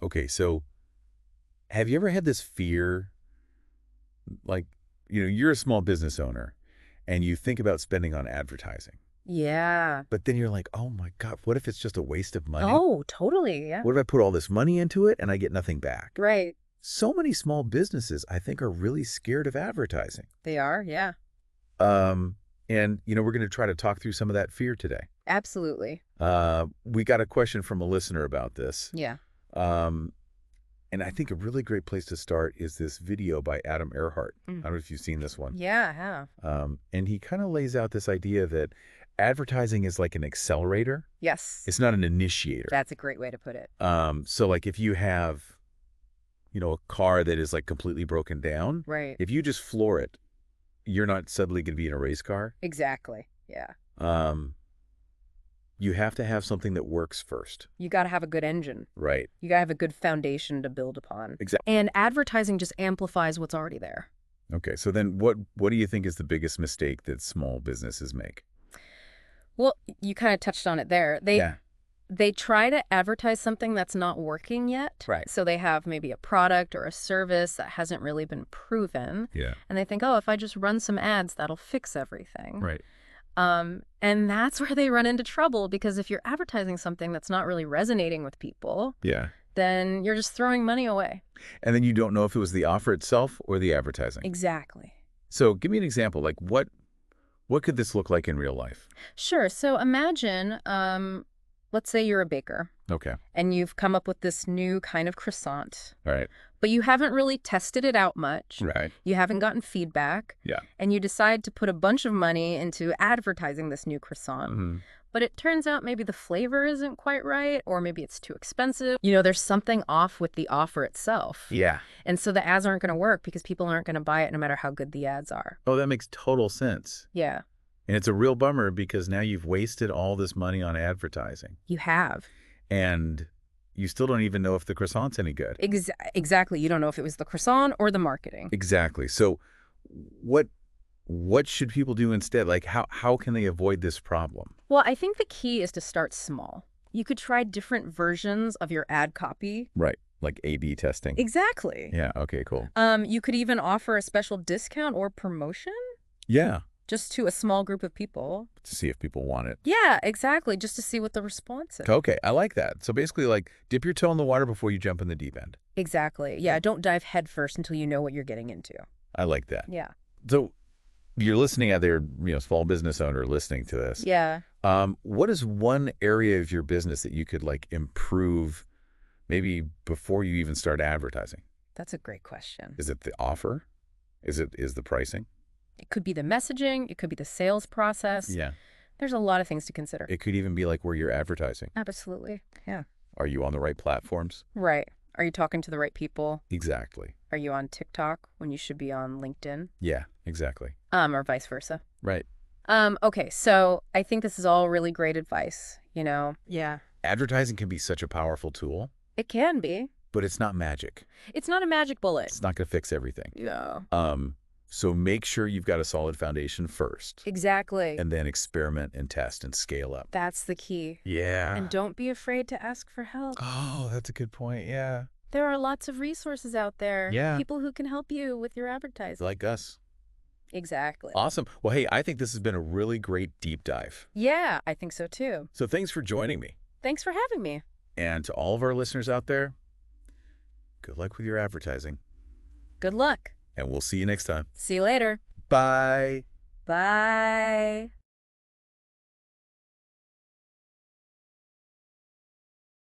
Okay, so have you ever had this fear, like, you're a small business owner and you think about spending on advertising, Yeah. but then you're like, oh my God, what if it's just a waste of money? Oh, totally. Yeah. What if I put all this money into it and I get nothing back? Right. So many small businesses, I think, are really scared of advertising. They are. Yeah. Um, and, we're going to try to talk through some of that fear today. Absolutely. We got a question from a listener about this. Yeah. Um, and I think a really great place to start is this video by Adam Erhart. I Mm. don't know if you've seen this one. Yeah, I have. And he kind of lays out this idea that advertising is like an accelerator. Yes. It's not an initiator. That's a great way to put it. So like if you have, a car that is like completely broken down, Right. if you just floor it, you're not suddenly going to be in a race car. Exactly. Yeah. Um, you have to have something that works first. You got to have a good engine. Right. You got to have a good foundation to build upon. Exactly. And advertising just amplifies what's already there. Okay. So then what do you think is the biggest mistake that small businesses make? Well, you kind of touched on it there. Yeah. They try to advertise something that's not working yet. Right. So they have maybe a product or a service that hasn't really been proven. Yeah. And they think, oh, if I just run some ads, that'll fix everything. Right. And that's where they run into trouble, because if you're advertising something that's not really resonating with people, Yeah. then you're just throwing money away. And then you don't know if it was the offer itself or the advertising. Exactly. So give me an example. Like what could this look like in real life? Sure. So imagine, let's say you're a baker Okay. and you've come up with this new kind of croissant, All right. but you haven't really tested it out much. Right. You haven't gotten feedback. Yeah. And you decide to put a bunch of money into advertising this new croissant. Mm-hmm. But it turns out maybe the flavor isn't quite right, or maybe it's too expensive. There's something off with the offer itself. Yeah. And so the ads aren't going to work because people aren't going to buy it no matter how good the ads are. Oh, that makes total sense. Yeah, And it's a real bummer because now you've wasted all this money on advertising. you have. And you still don't even know if the croissant's any good. Exactly. You don't know if it was the croissant or the marketing. Exactly. So what should people do instead? Like how can they avoid this problem? Well, I think the key is to start small. You could try different versions of your ad copy. Right. Like A/B testing. Exactly. Yeah. Okay, cool. You could even offer a special discount or promotion Yeah. just to a small group of people. To see if people want it. Yeah, exactly. Just to see what the response is. Okay. I like that. So basically like dip your toe in the water before you jump in the deep end. Exactly. Yeah, don't dive head first until you know what you're getting into. I like that. Yeah. So you're listening out there, small business owner listening to this. Yeah. What is one area of your business that you could like improve maybe before you even start advertising? That's a great question. Is it the offer? Is the pricing? It could be the messaging. It could be the sales process. Yeah. There's a lot of things to consider. It could even be like where you're advertising. Absolutely. Yeah. Are you on the right platforms? Right. Are you talking to the right people? Exactly. Are you on TikTok when you should be on LinkedIn? Yeah, exactly. Or vice versa. Right. Okay, so I think this is all really great advice, Yeah. Advertising can be such a powerful tool, It can be. but it's not magic. It's not a magic bullet. It's not going to fix everything. Yeah. So make sure you've got a solid foundation first. Exactly. And then experiment and test and scale up. That's the key. Yeah. And don't be afraid to ask for help. Oh, that's a good point. Yeah. There are lots of resources out there. Yeah. People who can help you with your advertising. Like us. Exactly. Awesome. Well, hey, I think this has been a really great deep dive. Yeah, I think so too. So thanks for joining me. Thanks for having me. And to all of our listeners out there, good luck with your advertising. Good luck. And we'll see you next time. See you later. Bye. Bye.